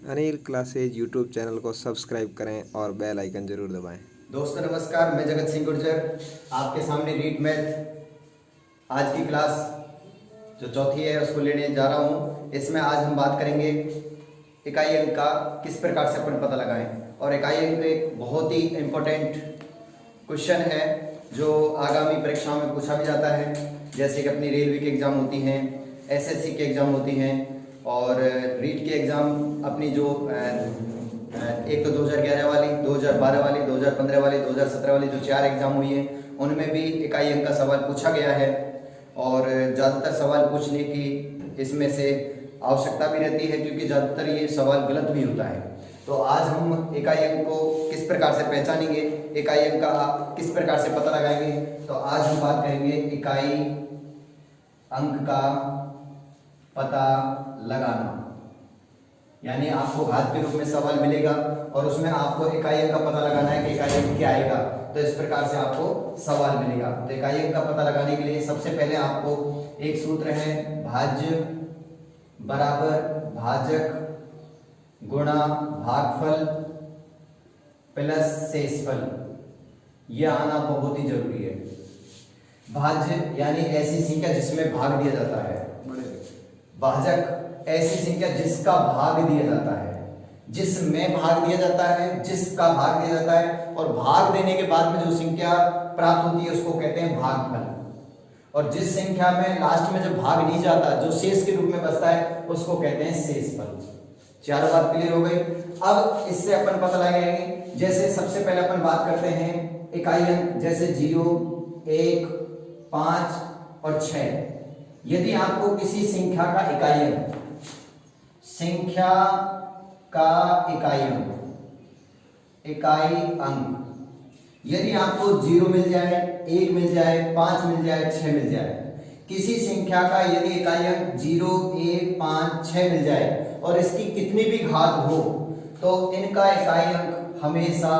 Anil classes YouTube channel को subscribe करें और बेल आइकन जरूर दबाएं। दोस्तों नमस्कार, मैं जगत सिंह गुर्जर आपके सामने रीट मैथ आज की क्लास जो चौथी है उसको लेने जा रहा हूँ। इसमें आज हम बात करेंगे इकाई अंक का किस प्रकार से अपन पता लगाएं। और इकाई अंक एक बहुत ही इम्पोर्टेंट क्वेश्चन है जो आगामी परीक्षाओं में पूछा भी जाता है, जैसे कि अपनी रेलवे के एग्ज़ाम होती हैं, एसएससी के एग्ज़ाम होती हैं और रीट के एग्ज़ाम अपनी जो एक तो 2011 वाली, 2012 वाली, 2015 वाली, 2017 वाली जो 4 एग्ज़ाम हुई हैं उनमें भी इकाई अंक का सवाल पूछा गया है। और ज़्यादातर सवाल पूछने की इसमें से आवश्यकता भी रहती है क्योंकि ज़्यादातर ये सवाल गलत भी होता है। तो आज हम इकाई अंक को किस प्रकार से पहचानेंगे, इकाई अंक का किस प्रकार से पता लगाएंगे, तो आज हम बात करेंगे इकाई अंक का पता लगाना। यानी आपको घात के रूप में सवाल मिलेगा और उसमें आपको इकाई अंक का पता लगाना है कि इकाई अंक क्या आएगा। तो इस प्रकार से आपको सवाल मिलेगा। तो इकाई अंक का पता लगाने के लिए सबसे पहले आपको एक सूत्र है, भाज्य बराबर भाजक गुणा भागफल प्लस शेषफल, यह आना बहुत ही जरूरी है। भाज्य यानी ऐसी संख्या जिसमें भाग दिया जाता है, भाजक ऐसी संख्या जिसका भाग दिया जाता है, जिसमें भाग दिया जाता है, जिसका भाग दिया जाता है, और भाग देने के बाद में जो संख्या प्राप्त होती है उसको कहते हैं भागफल। और जिस संख्या में लास्ट में जब भाग नहीं जाता, जो शेष के रूप में बचता है, उसको कहते हैं शेषफल। चार बात क्लियर हो गई। अब इससे अपन पता लगाएंगे। जैसे सबसे पहले अपन बात करते हैं इकाई अंक, जैसे 0, 1, 5 और 6। यदि आपको किसी संख्या का इकाई अंक, संख्या का इकाई अंक यदि आपको 0 मिल जाए, 1 मिल जाए, 5 मिल जाए, 6 मिल जाए, किसी संख्या का यदि इकाई अंक 0, 1, 5, 6 मिल जाए और इसकी कितनी भी घात हो, तो इनका इकाई अंक हमेशा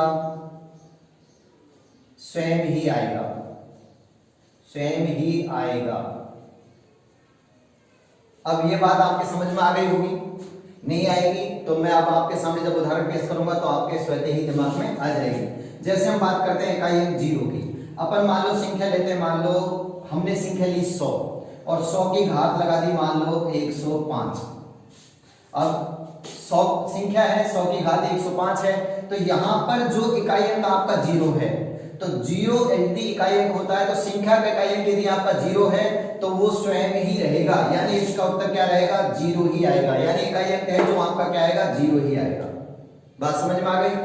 स्वयं ही आएगा, स्वयं ही आएगा। अब ये बात आपके समझ में आ गई होगी। नहीं आएगी तो मैं अब आपके सामने जब उदाहरण पेश करूंगा तो आपके स्वतः ही दिमाग में आ जाएगी। जैसे हम बात करते हैं इकाई अंक 0 की। अपन मान लो संख्या लेते हैं, मान लो हमने संख्या ली 100 और 100 की घात लगा दी मान लो 105। अब 100 संख्या है, 100 की घात 105 है, तो यहां पर जो इकाई अंक आपका 0 है, तो 0 एंटी इकाई अंक होता है। तो संख्या का इकाई अंक यदि आपका 0 है तो वो स्वयं ही रहेगा, यानी इसका उत्तर क्या रहेगा, 0 ही आएगा। यानी इकाई अंक है जो आपका क्या आएगा, 0 ही आएगा। बात समझ में आ गई।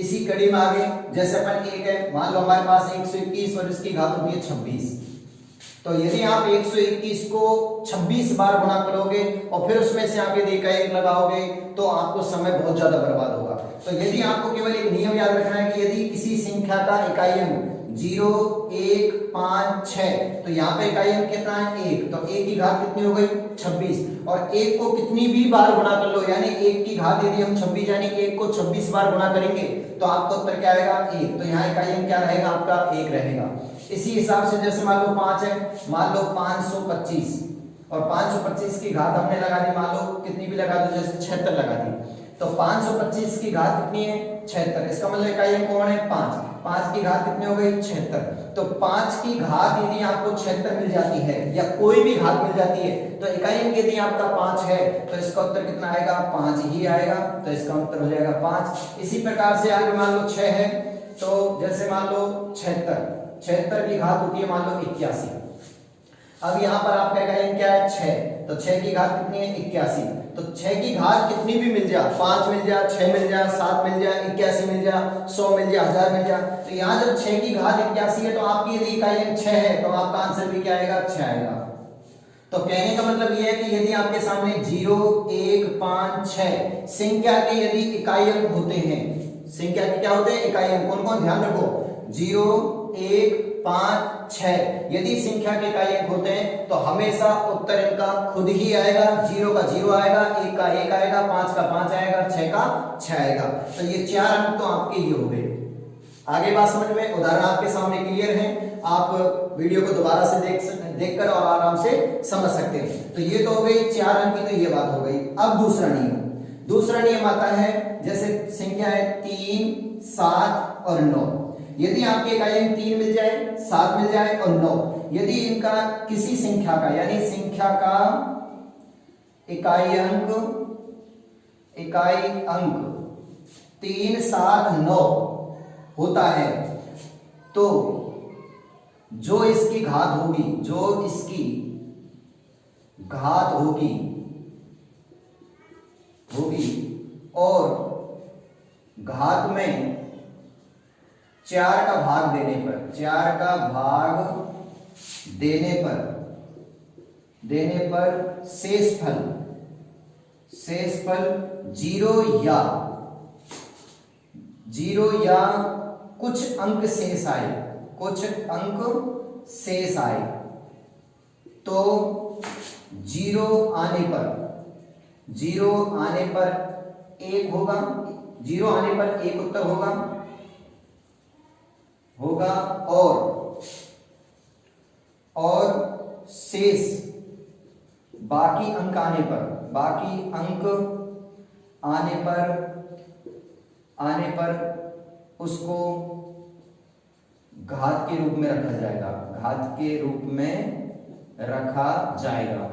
इसी कड़ी में आगे जैसे अपन एक है, मान लो हमारे पास 121 और इसकी घात होती है 26। तो यदि आप 121 को 26 बार गुणा करोगे और फिर उसमें से आप यदि इकाई अंक लगाओगे तो आपको समय बहुत ज्यादा बर्बाद होगा। तो यदि आपको केवल एक नियम याद रखना है कि यदि किसी संख्या का इकाई अंक 0, 1, 5, 6, तो यहाँ पे इकाई अंक कितना है, 1, तो 1 की घात कितनी हो गई, 26। और 1 को कितनी भी बार गुणा कर लो, यानी 1 की घात यदि हम 26 यानी 1 को 26 बार गुणा करेंगे तो आपका उत्तर क्या आएगा, 1। तो यहाँ इकाई अंक क्या रहेगा, आपका 1 रहेगा। इसी हिसाब से जैसे मान लो 5 है, मान लो 525 और 525 की घात हमने लगा दी, मान लो कितनी भी लगा दो, जैसे 76 लगा दी, तो 525 की घात कितनी है, 76। इसका मतलब इकाई अंक कौन है, 5। 5 की घात कितनी हो गई, 76। तो 5 की घात यदि आपको 76 मिल जाती है या कोई भी घात मिल जाती है तो इकाई अंक यदि आपका 5 है तो इसका उत्तर कितना आएगा, 5 ही आएगा। तो इसका उत्तर हो जाएगा 5। इसी प्रकार से आगे मान लो 6 है, तो जैसे मान लो 76 की घात होती है मान लो 81। अब यहाँ पर आपका इकाई अंक क्या है, 6, तो 6 की घात कितनी है, 81। तो 6 की घात कितनी भी मिल जाए, 5 मिल जाए, 6 मिल जाए, 7 मिल जाए, 81 मिल जाए, 100 मिल जाए, 1000 मिल जाए, तो यहाँ जब 6 की घात 81 है तो आपकी यदि इकाई अंक 6 है तो आपका आंसर भी क्या आएगा, 6 आएगा। तो कहने का मतलब यह है कि यदि आपके सामने 0, 1, 5, 6 संख्या के यदि इकाई अंक होते हैं, संख्या के क्या होते हैं, इकाई अंक, कौन कौन, ध्यान रखो, 0, 1, 5, 6 यदि संख्या के इकाई अंक होते हैं तो हमेशा उत्तर इनका खुद ही आएगा। 0 का 0 आएगा, 1 का 1 आएगा, 5 का 5 आएगा, 6 का 6 आएगा। तो ये 4 अंक तो आपके ये हो गए। आगे बात समझ में, उदाहरण आपके सामने क्लियर है, आप वीडियो को दोबारा से देखकर और आराम से समझ सकते हैं। तो ये तो हो गई 4 अंक की, तो ये बात हो गई। अब दूसरा नियम, दूसरा नियम आता है, जैसे संख्या है 3, 7 और 9। यदि आपके इकाई अंक 3 मिल जाए, 7 मिल जाए और 9, यदि इनका किसी संख्या का, यानी संख्या का इकाई अंक 3, 7, 9 होता है, तो जो इसकी घात होगी और घात में 4 का भाग देने पर शेष फल 0 या कुछ अंक शेष आए, तो 0 आने पर 1 होगा, 0 आने पर 1 उत्तर होगा और शेष बाकी अंक आने पर उसको घात के रूप में रखा जाएगा।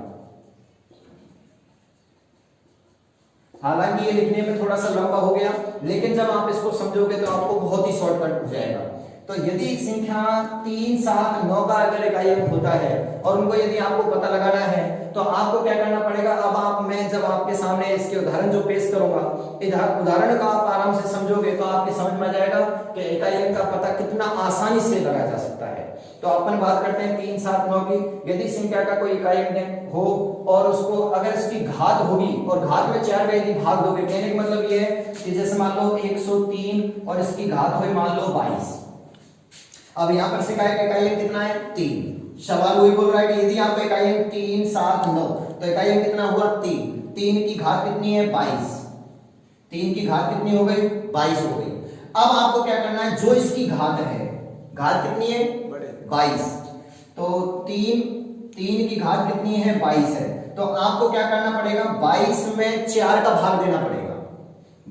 हालांकि ये लिखने में थोड़ा सा लंबा हो गया, लेकिन जब आप इसको समझोगे तो आपको बहुत ही शॉर्टकट हो जाएगा। तो यदि एक संख्या 3, 7, 9 का अगर इकाई अंक होता है और उनको यदि आपको पता लगाना है, तो आपको क्या करना पड़ेगा। अब मैं जब आपके सामने इसके उदाहरण जो पेश करूंगा, उदाहरण का आप आराम से समझोगे तो आपके समझ में आ जाएगा कि इकाई अंक का पता कितना आसानी से लगाया जा सकता है। तो अपन बात करते हैं 3, 7, 9 की। यदि संख्या का कोई इकाई अंक हो और उसको अगर इसकी घात होगी और घात में 4 का यदि भाग दोगे, कहने का मतलब ये है कि जैसे मान लो 103 और इसकी घात हुई मान लो 22। अब यहां पर इकाई अंक कितना है? 3। सवाल वही बोल रहा है कि यदि आपका इकाई अंक 3, 7, 9, तो इकाई अंक कितना हुआ? 3। 3 की घात कितनी है? 22। 3 की घात कितनी हो गई? 22 हो गई। अब आपको क्या करना है, जो इसकी घात है, घात कितनी है? 22। तो 3 की घात कितनी है? 22 है। तो आपको क्या करना पड़ेगा, 22 में 4 का भाग देना पड़ेगा।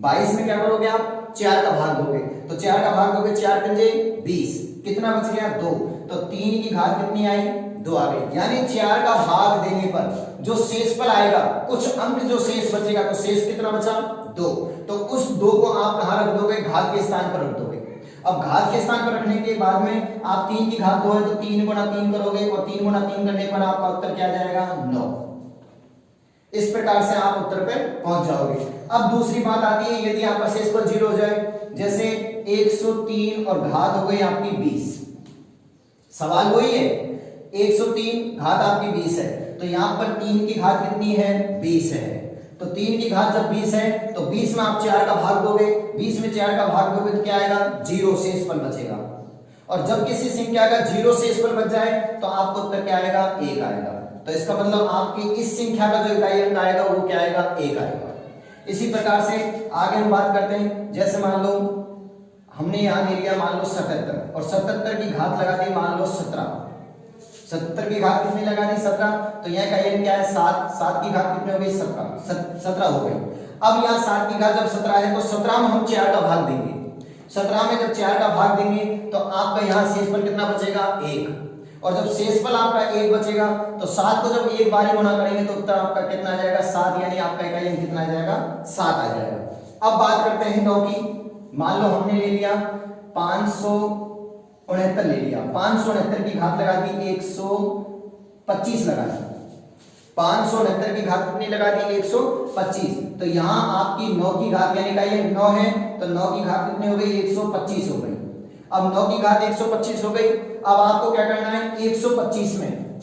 22 में क्या करोगे आप? 4 का भाग दोगे। तो 4 का भाग दोगे, 4 पंजे 20, कितना बच गया? 2। तो 3 की घात कितनी आई? 2 आ गई। यानी 4 का भाग देने पर जो शेषफल आएगा, कुछ अंक जो शेष बचेगा, तो शेष कितना बचा? 2। तो उस 2 को आप कहां रख दोगे? घात के स्थान पर रख दोगे। अब घात के स्थान पर रखने के बाद में आप 3 की घात 2 है तो 3 गुना 3 करोगे और 3 गुना 3 करने पर आपका उत्तर क्या जाएगा? 9। इस प्रकार से आप उत्तर पर पहुंच जाओगे। अब दूसरी बात आती है, यदि आपका शेषफल 0 हो जाए, जैसे 103 और घात हो गई आपकी 20। सवाल वही है, 103 घात आपकी 20 है, तो यहां पर 3 की घात कितनी है? 20 है। तो 3 की घात जब 20 है तो 20 में आप 4 का भाग दोगे, 20 में 4 का भाग दोगे तो क्या आएगा? 0 शेषफल बचेगा। और जब किसी संख्या का 0 शेषफल बच जाए तो आपको उत्तर क्या आएगा? 1 आएगा। तो इसका मतलब आपकी इस संख्या का जो इकाई अंक आएगा वो क्या आएगा? 1 आएगा। इसी प्रकार से आगे हम बात करते हैं, जैसे मान लो हमने यहां ले लिया मान लो 77 और 77 की घात लगा दी मान लो 17। 77 की घात कितनी लगा दी? 17। तो यहाँ का n क्या है? 7। 7 की घात कितनी हो गई? 17 हो गई। अब यहाँ 7 की घात जब 17 है तो 17 में हम 4 का भाग देंगे। 17 में जब 4 का भाग देंगे तो आपका यहाँ शेषफल कितना बचेगा? 1। और जब शेषफल आपका 1 बचेगा तो 7 को जब एक बार गुणा करेंगे तो उत्तर आपका कितना आ जाएगा? 7। यानी आपका इकाई अंक कितना आ जाएगा? 7 आ जाएगा। अब बात करते हैं 9 की। मान लो हमने ले लिया 569 ले लिया। 569 की घात लगा दी 125 लगा दी। 569 की घात कितनी लगा दी? 125। तो यहां आपकी 9 की घात यानी का ये 9 है तो 9 की घात कितनी हो गई? 125 हो गई। अब 9 की घात 125 हो गई। अब आपको क्या करना है? 125 में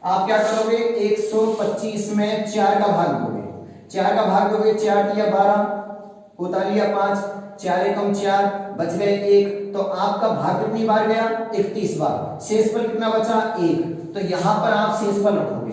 आप क्या करोगे? 125 में 4 का भाग दोगे। 4 का भाग दोगे, 4 दिया 12, उतारिया 5, 4 एकम 4, बच गए 1। तो आपका भाग कितनी बार गया? 31 बार। शेषफल कितना बचा? 1। तो यहां पर आप शेषफल रखोगे,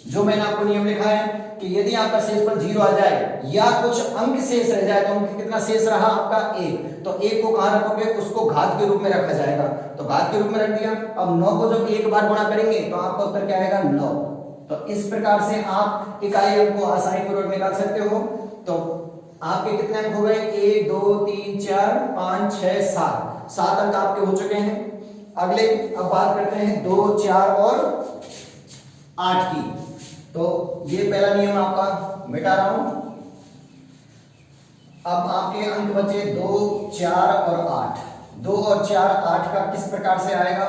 जो मैंने आपको नियम लिखा है कि यदि आपका शेषफल 0 आ जाए या कुछ अंक शेष रह जाए तो अंक कितना शेष रहा? आपका 1। तो 1 को कहां रखोगे? उसको घात के रूप में रखा जाएगा। तो घात के रूप में रख दिया। अब 9 को जब एक बार गुणा करेंगे तो आपका उत्तर क्या आएगा? 9। तो इस प्रकार से आप इकाई अंक को आसानी पूर्वक निकाल सकते हो। तो आपके कितने अंक हो गए? 1 2 3 4 5 6 7, 7 अंक आपके हो चुके हैं। अगले अब बात करते हैं 2 4 और 8 की। तो ये पहला नियम आपका मिटा रहा हूं। अब आपके अंक बचे 2 4 और 8। 2 और 4 8 का किस प्रकार से आएगा?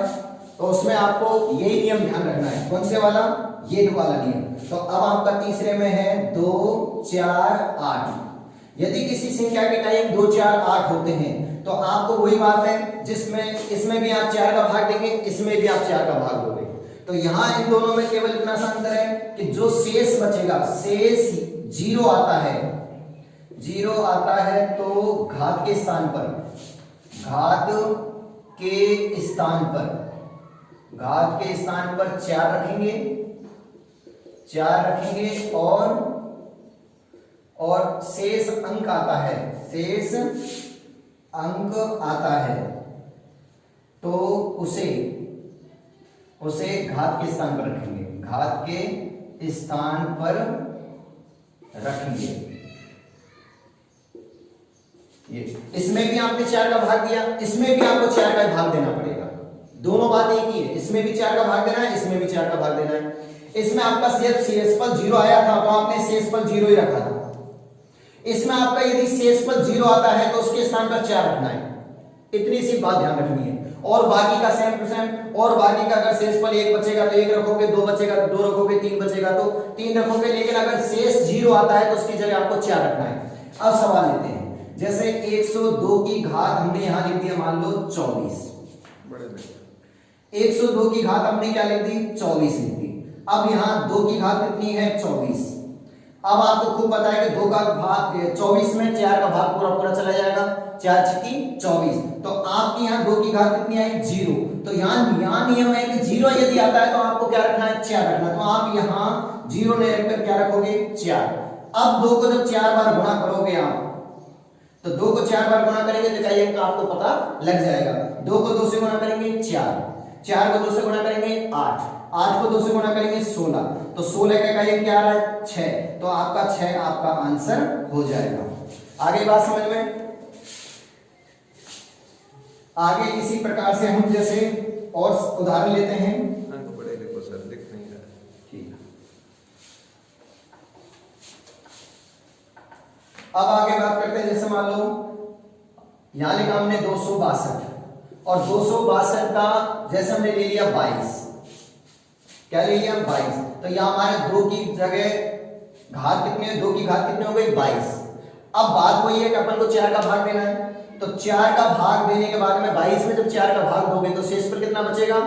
तो उसमें आपको यही नियम ध्यान रखना है। कौन से वाला? ये वाला नियम। तो अब आपका तीसरे में है 2 4 8। यदि किसी संख्या के टाइम 2 4 8 होते हैं तो आपको वही बात है जिसमें इसमें भी आप 4 का भाग देंगे, इसमें भी आप 4 का भाग दोगे। तो यहां इन दोनों में केवल इतना सा अंतर है कि जो शेष बचेगा, शेष 0 आता है, 0 आता है तो घात के स्थान पर, घात के स्थान पर, घात के स्थान पर 4 रखेंगे, 4 रखेंगे और शेष अंक आता है, शेष अंक आता है तो उसे घात के स्थान पर रखेंगे, घात के स्थान पर रखेंगे। ये इसमें भी आपने 4 का भाग दिया, इसमें भी आपको 4 का भाग देना पड़ेगा। दोनों बात एक ही है, इसमें भी 4 का भाग देना है, इसमें भी 4 का भाग देना है। इसमें आपका सिर्फ शेषफल 0 आया था तो आपने शेषफल 0 ही रखा था। इसमें आपका यदि शेषफल 0 आता है तो उसके स्थान पर 4 रखना है। इतनी सी बात ध्यान रखनी है। और बाकी का सेम टू सेम, और बाकी का अगर शेषफल 1 बचेगा तो 1 रखोगे, 2 बचेगा तो 2 रखोगे, 3 बचेगा तो 3 रखोगे। लेकिन अगर शेष 0 आता है तो उसकी जगह आपको 4 रखना है। अब सवाल लेते हैं, जैसे 102 की घात हमने यहां लिख दिया मान लो 24। 102 की घात हमने क्या लिख दी? 24 लिख दी। अब यहां 2 की घात कितनी है? 24। अब आपको खूब पता है कि 2 का भाग 24 में 4 का भाग पूरा पूरा चला जाएगा, 4 छक्की 24। तो आपकी यहाँ 2 की घात कितनी आई? 0। तो यहाँ नियम है कि 0 यदि आता है तो आपको क्या रखना है? 4 रखना। तो आप यहाँ 0 नहीं रखकर क्या रखोगे? 4। अब 2 को जब 4 बार गुणा करोगे आप, तो 2 को 4 बार गुणा करेंगे तो क्या अंक आपको पता लग जाएगा। 2 को 2 से गुणा करेंगे 4, 4 को 2 से गुणा करेंगे 8, 8 को 2 से गुणा करेंगे 16, तो 16 का ये क्या आ रहा है? 6। तो आपका 6 आपका आंसर हो जाएगा। आगे बात समझ में? आगे इसी प्रकार से हम जैसे और उदाहरण लेते हैं। अंक बड़े लिखो सर, दिख नहीं रहा। ठीक है, अब आगे बात करते हैं। जैसे मान लो यहां लिखा हमने 262 और 262 का जैसे हमने ले लिया 22। क्या ले लिया? 22। तो यहां हमारे 2 की जगह घात कितनी है? 2 की घात कितनी हो गई? 22। अब बात वही है कि अपन को 4 का भाग देना है। तो 4 का भाग देने के बाद में 22 में जब 4 का भाग दोगे तो शेषफल कितना बचेगा?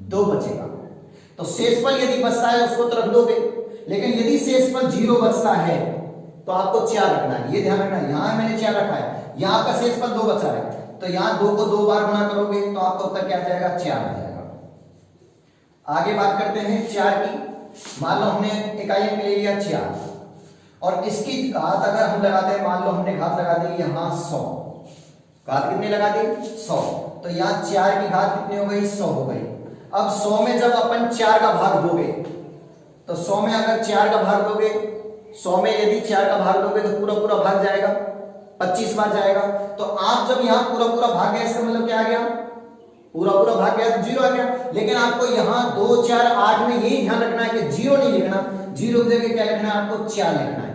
2 बचेगा। तो शेषफल यदि बचता है उसको तो रख दोगे, लेकिन यदि शेषफल 0 बचता है तो आपको 4 रखना है। ये ध्यान रखना है। यहां मैंने 4 रखा है, यहां का शेषफल 2 बचा है, तो यहां 2 को 2 बार गुणा करोगे तो आपका उत्तर क्या आ जाएगा? 4 आ जाएगा। आगे बात करते हैं 4 की। मान लो हमने इकाई अंक ले लिया 4 और इसकी घात अगर हम लगाते हैं, मान लो हमने घात लगा दी यहां 100। घात कितनी लगा दी? 100। तो यहां 4 की घात कितनी हो गई? 100 हो गई। अब 100 में जब अपन 4 का भाग दोगे तो 100 में अगर 4 का भाग दोगे, 100 में यदि 4 का भाग दोगे तो पूरा पूरा भाग जाएगा, 25 बार जाएगा। तो आप जब यहां पूरा पूरा भाग गया, इसका मतलब क्या आ गया? पूरा पूरा भाग गया तो 0 आ गया। लेकिन आपको यहां 2 4 8 में यही ध्यान रखना है कि 0 नहीं लिखना, 0 की जगह क्या लिखना है? आपको 4 लिखना है।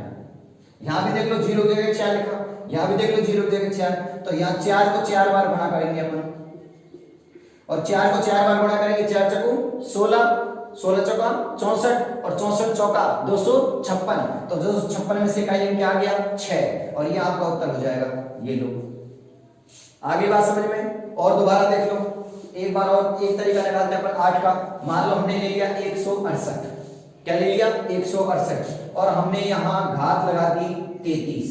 यहां भी देख लो 0 की जगह 4 लिखा, यहां भी देख लो 0 की जगह 4। तो यहां 4 को 4 बार गुणा करेंगे अपन, और 4 को 4 बार गुणा करेंगे, 4 चौको 16, 16 चौका 64 और 64 चौका 256। तो 256 में से इकाई अंक क्या आ गया? 6। और ये आपका उत्तर हो जाएगा। ये लो, आगे बात समझ में? और दोबारा देख लो एक बार और, एक तरीका निकालते हैं अपन 8 का। मान लो हमने ले लिया 168। क्या ले लिया? 168 और हमने यहां घात लगा दी 33।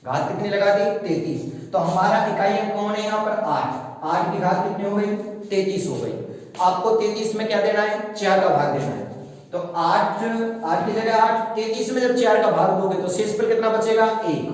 घात कितनी लगा दी? 33। तो हमारा इकाई अंक कौन है यहां पर? 8। 8 की घात कितनी हो गई? 33 हो गई। आपको 33 में क्या देना है? 4 का भाग देना है। तो 8 की जगह 8, 33 में जब 4 का भाग दोगे तो शेषफल कितना बचेगा? 1,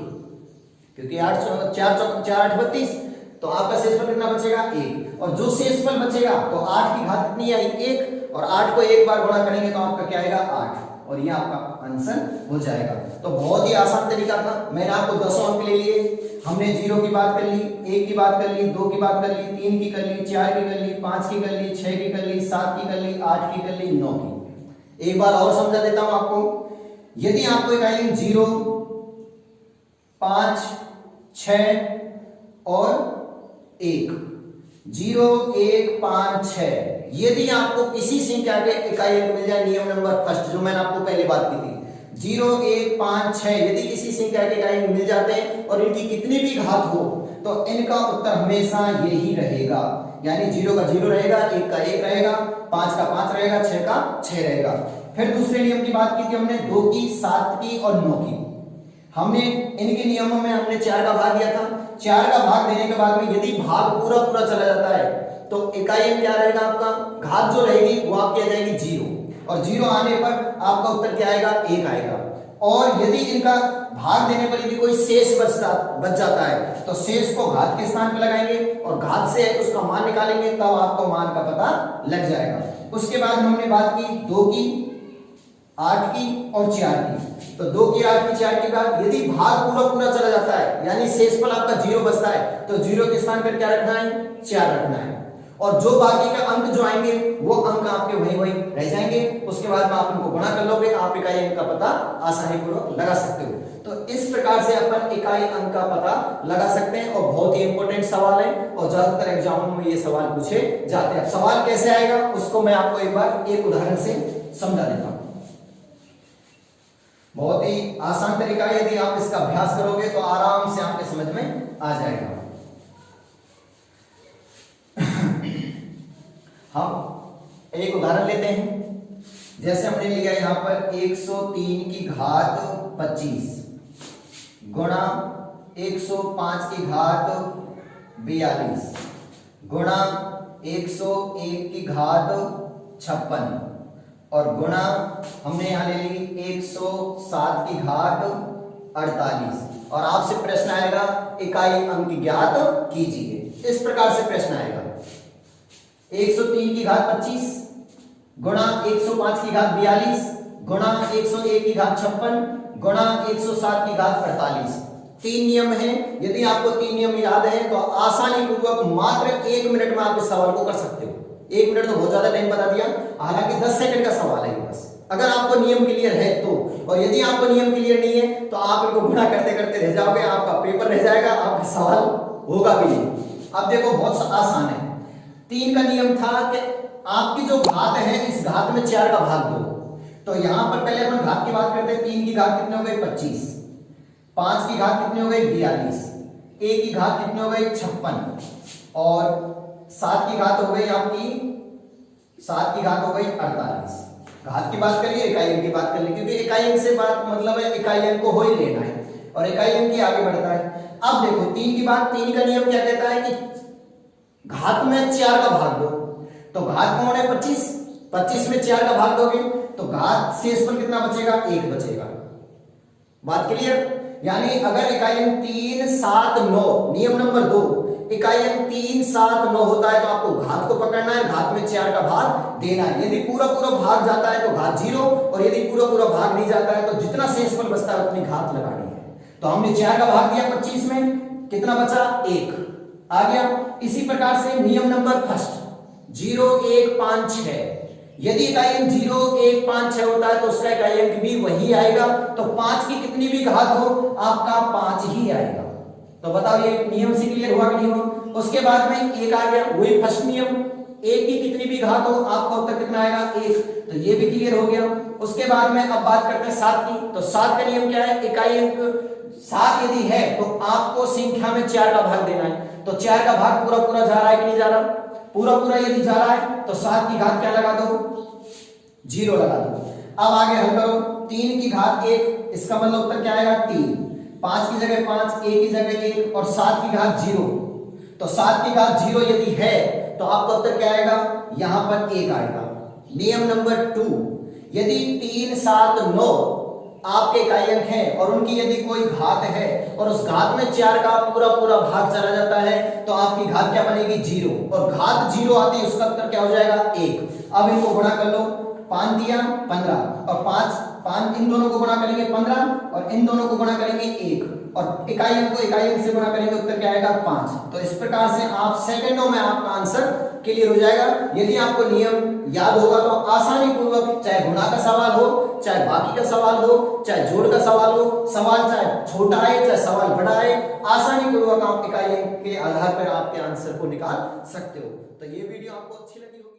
क्योंकि 8 4 8 32। तो आपका शेषफल कितना बचेगा? 1। और जो शेषफल बचेगा तो 8 की घात कितनी आई? 1। और 8 को 1 बार गुणा करेंगे तो आपका क्या आएगा? 8। और ये आपका आंसर हो जाएगा। तो बहुत ही आसान तरीका था। मैंने आपको 10 अंक ले लिए। हमने 0 की बात कर ली, 1 की बात कर ली, 2 की बात कर ली, 3 की कर ली, 4 की कर ली, 5 की कर ली, 6 की कर ली, 7 की कर ली, 8 की कर ली, 9 की। एक बार और समझा देता हूं आपको। यदि आपको इकाई अंक 0, 5, 6 और 1, 0, 1, 5, 6, यदि आपको किसी संख्या के इकाई अंक मिल जाए, नियम नंबर फर्स्ट जो मैंने आपको पहले बात की थी, 0, 1, 5, 6, यदि किसी संख्या के इकाई अंक मिल जाते हैं और इनकी कितनी भी घात हो तो इनका उत्तर हमेशा यही रहेगा। यानी 0 का 0 रहेगा, 1 का 1 रहेगा, 5 का 5 रहेगा, 6 का 6 रहेगा। फिर दूसरे नियम की बात की थी हमने, 2 की, 7 की और 9 की। हमने इनके नियमों में हमने 4 का भाग दिया था। 4 का भाग देने के बाद में यदि भाग पूरा पूरा चला जाता है तो इकाई अंक क्या रहेगा आपका, घात जो रहेगी वो आपकी आ जाएगी 0, और 0 आने पर आपका उत्तर क्या आएगा, 1 आएगा। और यदि इनका भाग देने पर यदि कोई शेष बच जाता है तो शेष को घात के स्थान पर लगाएंगे और घात से उसका मान निकालेंगे, तब आपको मान का पता लग जाएगा। उसके बाद हमने बात की 2 की, 8 की और 4 की। तो 2 की, 8 की, 4 की बात, यदि भाग पूरा पूरा चला जाता है यानी शेषफल आपका 0 बचता है तो 0 के स्थान पर क्या रखना है, 4 रखना है, और जो बाकी के अंक जो आएंगे वो अंक आपके वही वही रह जाएंगे। उसके बाद में आप इनको गुणा कर लोगे, आप इकाई अंक का पता आसानी पूर्वक लगा सकते हो। तो इस प्रकार से अपन इकाई अंक का पता लगा सकते हैं और बहुत ही इंपॉर्टेंट सवाल है और ज्यादातर एग्जामों में ये सवाल पूछे जाते हैं। सवाल कैसे आएगा उसको मैं आपको एक बार एक उदाहरण से समझा देता हूं। बहुत ही आसान तरीका है, यदि आप इसका अभ्यास करोगे तो आराम से आपके समझ में आ जाएगा। हम एक उदाहरण लेते हैं। जैसे हमने लिया यहां पर 103 की घात 25 गुणा 105 की घात 42 गुणा 101 की घात 56 और गुणा हमने यहां ले ली 107 की घात 48। और आपसे प्रश्न आएगा इकाई अंक ज्ञात कीजिए। इस प्रकार से प्रश्न आएगा 103 की घात 25 गुणा 105 की घात 42 गुणा 101 की घात 56 गुणा 107 की घात 48। 3 नियम हैं। यदि आपको 3 नियम याद है तो आसानी पूर्वक मात्र 1 मिनट में आप इस सवाल को कर सकते हो। 1 मिनट तो बहुत ज्यादा टाइम बता दिया, हालांकि 10 सेकंड का सवाल है ये बस, अगर आपको नियम क्लियर है तो। और यदि आपको नियम क्लियर नहीं है तो आप इनको गुणा करते करते रह जाओगे, आपका पेपर रह जाएगा, आपका सवाल होगा भी नहीं। अब देखो बहुत आसान है। 3 का नियम था कि आपकी जो घात है इस घात में 4 का भाग दो। तो यहां पर पहले अपन घात की बात करते हैं। 3 की घात कितने हो गए 25, 5 की घात कितने हो गए 42, 1 की घात कितने हो गए 56 और 7 की घात हो गई आपकी 7 की घात हो गई 48। घात की बात करिए, इकाई अंक की बात कर ली, क्योंकि इकाई अंक से बात मतलब है इकाई अंक को हो ही लेना है और इकाई अंक ही आगे बढ़ता है। अब देखो 3 की बात, 3 का नियम क्या कहता है कि घात में 4 का भाग दो। तो घात कौन है 25, 25 में 4 का भाग दोगे तो घात शेष पर कितना बचेगा 1 बचेगा। बात क्लियर? यानी अगर इकाई अंक 3, 7, 9 नियम नंबर 2 इकाई अंक 3, 7, 9 होता है तो आपको घात को पकड़ना है, घात में 4 का भाग देना है। यदि पूरा पूरा भाग जाता है तो घात 0 और यदि पूरा पूरा भाग नहीं जाता है तो जितना शेषफल बचता है उतनी घात लगानी है। तो हमने 4 का भाग दिया 25 में, कितना बचा 1 आ गया। इसी प्रकार से नियम नंबर फर्स्ट 0, 1, 5, 6, यदि इकाई अंक 0, 1, 5, 6 होता है तो उसका इकाई अंक भी वही आएगा। तो 5 की कितनी भी घात हो आपका 5 ही आएगा। तो बताओ ये नियम से क्लियर हुआ कि नहीं हुआ? उसके बाद में 1 आ गया, वही फर्स्ट नियम, 1 की कितनी भी घात हो आपका उत्तर कितना आएगा 1, तो ये भी क्लियर हो गया। उसके बाद में अब बात करते हैं 7 की। तो 7 का नियम क्या है, इकाई अंक 7 यदि है तो आपको संख्या में 4 का भाग देना है। तो 4 का भाग पूरा पूरा जा रहा है कि नहीं जा रहा? पूरा पूरा यदि जा रहा है तो 7 की घात क्या लगा दो 0 लगा दो। अब आगे हल करो, 3 की घात 1, इसका मतलब उत्तर क्या आएगा 3, 5 की जगह 5, 1 की जगह 1 और 7 की घात 0। तो 7 की घात 0 यदि है तो आपका उत्तर क्या आएगा, यहां पर 1 आएगा। नियम नंबर 2, यदि 3, 7, 9 आपके इकाई अंक हैं और उनकी यदि कोई घात है और उस घात में 4 का पूरा पूरा भाग चला जाता है तो आपकी घात क्या बनेगी 0 और घात 0 आती है उसका उत्तर क्या हो जाएगा 1। अब इनको गुणा कर लो, 5 दिया 15 और 5 5 इन दोनों को गुणा करेंगे 15 और इन दोनों को गुणा करेंगे 1 और इकाई अंक को इकाई अंक से गुणा करेंगे, उत्तर क्या आएगा 5। तो इस प्रकार से आप सेकंडों में आपका आंसर क्लियर हो जाएगा। यदि आपको नियम याद होगा तो आसानी पूर्वक चाहे गुणा का सवाल हो, चाहे बाकी का सवाल हो, चाहे जोड़ का सवाल हो, सवाल चाहे छोटा है चाहे सवाल बड़ा है, आसानी पूर्वक आप इकाई अंक के आधार पर आपके आंसर को निकाल सकते हो। तो ये वीडियो आपको अच्छी लगी हो